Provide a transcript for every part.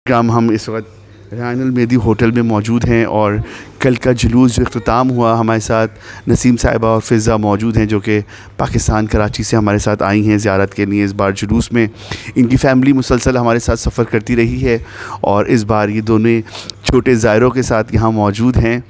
ग्राम हम इस वक्त रायन अल मेहदी होटल में मौजूद हैं और कल का जुलूस जो इख्तिताम हुआ, हमारे साथ नसीम साहिबा और फ़िज़ा मौजूद हैं जो कि पाकिस्तान कराची से हमारे साथ आई हैं ज़ियारत के लिए। इस बार जुलूस में इनकी फ़ैमिली मुसलसल हमारे साथ सफ़र करती रही है और इस बार ये दोनों छोटे ज़ायरों के साथ यहाँ मौजूद हैं।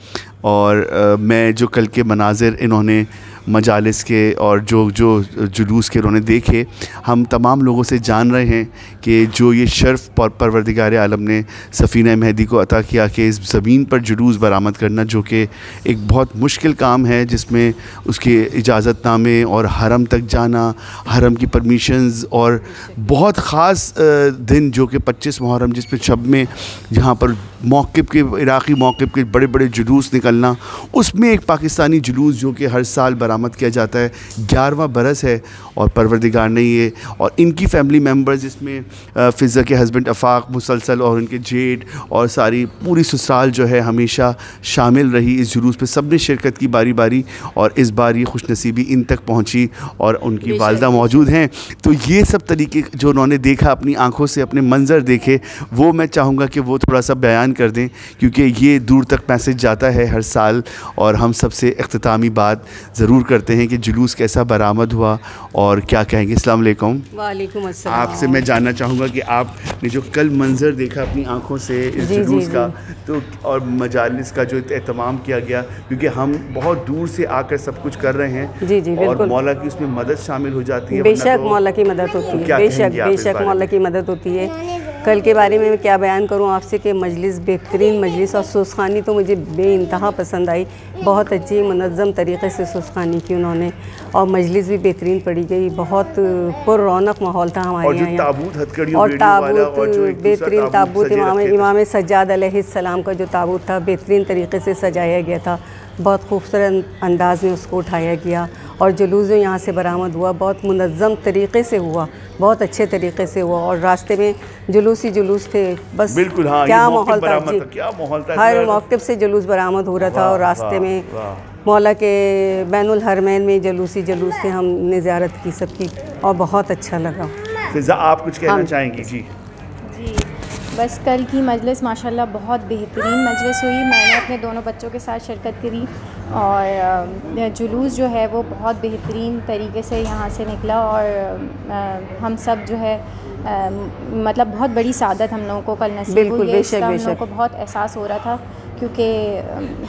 और मैं जो कल के मनाज़िर इन्होंने मजालिस के और जो जुलूस के उन्होंने देखे, हम तमाम लोगों से जान रहे हैं कि जो ये शर्फ़ परवरदिगार आलम ने सफ़ीना मेहदी को अता किया कि इस ज़मीन पर जुलूस बरामद करना, जो कि एक बहुत मुश्किल काम है, जिसमें उसके इजाज़तनामे और हरम तक जाना, हरम की परमिशंस और बहुत ख़ास दिन जो कि 25 मुहर्रम, जिस पर शब में जहाँ पर मौक़िफ़ के इराक़ी मौक़िफ़ के बड़े बड़े जुलूस निकलना, उसमें एक पाकिस्तानी जुलूस जो कि हर साल बरामद किया जाता है। 11वां बरस है और परवरदिगार ने ये और इनकी फ़ैमिली मेम्बर्स, जिसमें फ़िज़ा के हस्बैंड अफ़ाक मुसलसल और उनके जेठ और सारी पूरी ससुराल जो है हमेशा शामिल रही इस जुलूस पे। सब ने शिरकत की बारी बारी और इस बार ये खुशनसीबी इन तक पहुँची और उनकी वालदा मौजूद हैं। तो ये सब तरीके जो उन्होंने देखा, अपनी आँखों से अपने मंज़र देखे, वो मैं चाहूँगा कि वो थोड़ा सा बयान कर दें, क्योंकि ये दूर तक मैसेज जाता है हर साल। और हम सबसे इख्तितामी बात ज़रूर करते हैं कि जुलूस कैसा बरामद हुआ और क्या कहेंगे। अस्सलाम वालेकुम। वालेकुम अस्सलाम। आपसे मैं जानना चाहूँगा कि आपने जो कल मंज़र देखा अपनी आँखों से इस जुलूस का, तो और मजालिस का जो एहतमाम किया गया, क्योंकि हम बहुत दूर से आकर सब कुछ कर रहे हैं। जी जी और मौला की उसमें मदद शामिल हो जाती है। बेशक मौला की मदद होती है, बेशक मौला की मदद होती है। कल के बारे में मैं क्या बयान करूं आपसे कि मजलिस बेहतरीन मजलिस, और सुस्खानी तो मुझे बेइंतहा पसंद आई। बहुत अच्छी मुनज़्ज़म तरीक़े से सुस्खानी की उन्होंने और मजलिस भी बेहतरीन पड़ी गई। बहुत पुररौनक माहौल था हमारे यहाँ। और ताबूत बेहतरीन ताबूत इमाम सज्जाद अलैहिस्सलाम का जो ताबूत था, बेहतरीन तरीक़े से सजाया गया था। बहुत खूबसूरत अंदाज़ में उसको उठाया गया और जुलूस जो यहाँ से बरामद हुआ बहुत मुनज़्ज़म तरीक़े से हुआ, बहुत अच्छे तरीक़े से हुआ। और रास्ते में जुलूस ही जुलूस थे, बस बिल्कुल। हाँ, क्या माहौल था जी, क्या माहौल था। हर मौक़िफ़ से जुलूस बरामद हो रहा था और रास्ते में मौला के बैनुल हरमैन में जुलूस थे। हमने ज़ियारत की सबकी और बहुत अच्छा लगा। फ़िज़ा, आप कुछ कहना चाहेंगी? जी जी, बस कल की मजलिस माशाल्लाह बहुत बेहतरीन मजलिस हुई। मैंने अपने दोनों बच्चों के साथ शिरकत करी और जुलूस जो है वो बहुत बेहतरीन तरीके से यहाँ से निकला और हम सब जो है मतलब बहुत बड़ी सादत हम लोगों को कल नसीब हुई है। इसका हम लोगों को बहुत एहसास हो रहा था, क्योंकि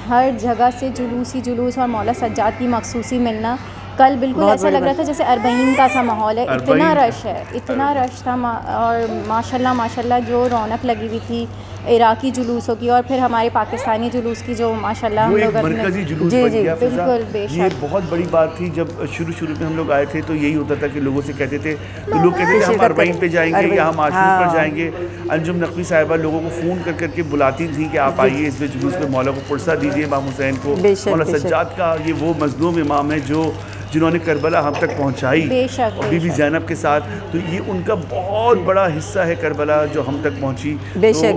हर जगह से जुलूस ही जुलूस और मौला सज्जाद की मखसूसी मिलना। कल बिल्कुल ऐसा लग रहा था जैसे अरबईन का सा माहौल है, इतना रश है, इतना रश था। और माशाल्लाह जो रौनक लगी हुई थी इराकी जुलूसों की और फिर हमारे पाकिस्तानी जुलूस की, जो माशाल्लाह हम लोग मरकज़ी जुलूस बन गया। बिल्कुल बेशक, ये बहुत बड़ी बात थी। जब शुरू में हम लोग आए थे तो यही होता था कि लोगों से कहते थे, तो लोग कहते थे हम अरबईन पे जाएंगे या हम आशूर पर जाएंगे। अंजुम नकवी साहिबा लोगों को फ़ोन कर करके बुलाती थी कि आप आइए इसमें जुलूस में मौला को पुरसा दीजिए, इमाम हुसैन को। मौला सज्जाद का ये वो मज़लूम इमाम है जिन्होंने करबला हम तक पहुंचाई और बीबी ज़ैनब के साथ, तो ये उनका बहुत बड़ा हिस्सा है करबला जो हम तक पहुंची। बेशक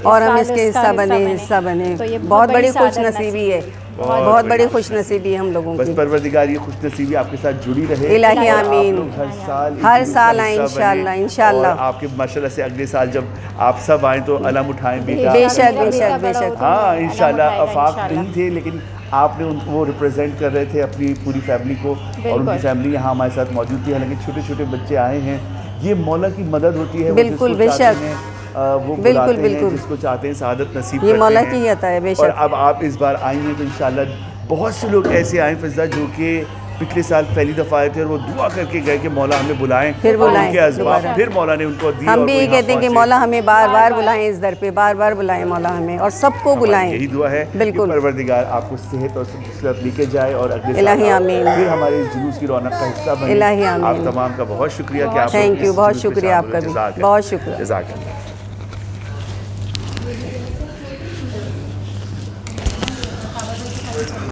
और हम इसके हिस्सा बने तो ये बहुत बड़ी खुशनसीबी है, बहुत बड़ी खुशनसीबी है हम लोगों की। बस परवरदिगार ये खुशनसीबी आपके साथ जुड़ी रहे। इलाही आमीन। हर साल आए इंशाल्लाह। आपके माशाल्लाह से अगले साल जब आप सब आए तो अलम उठाएं बेटा। बेशक। हाँ इंशाल्लाह। अफाक नहीं थे लेकिन आपने उनको वो रिप्रेजेंट कर रहे थे अपनी पूरी फैमिली को, और उनकी फैमिली यहाँ हमारे साथ मौजूद थी। हालांकि छोटे छोटे बच्चे आए हैं, ये मौला की मदद होती है। बिल्कुल बेशक, वो बिल्कुल जिसको चाहते हैं सादत नसीब ये मौला की आता है बेशक। और अब आप इस बार आई हैं तो इंशाल्लाह बहुत से लोग ऐसे आए फ़िज़ा जो कि पिछले साल पहली दफ़ा आए थे और वो दुआ करके गए कि मौला हमें बुलाएं, फिर मौला ने उनको दी। हम भी ये कहते हैं कि मौला हमें बार बार बुलाएं, इस दर पे बार बार बुलाएं मौला हमें, और सबको बुलाएं। यही दुआ है। बिल्कुल। परवरदिगार आपको सेहत और सलामत लेके जाए और अगले इलाही आमीन फिर हमारे इस जुलूस की रौनक का हिस्सा बने। इलाही आमीन। आप तमाम का बहुत शुक्रिया कि आप थैंक यू, बहुत शुक्रिया आपका भी, बहुत शुक्रिया। जज़ाकल्लाह।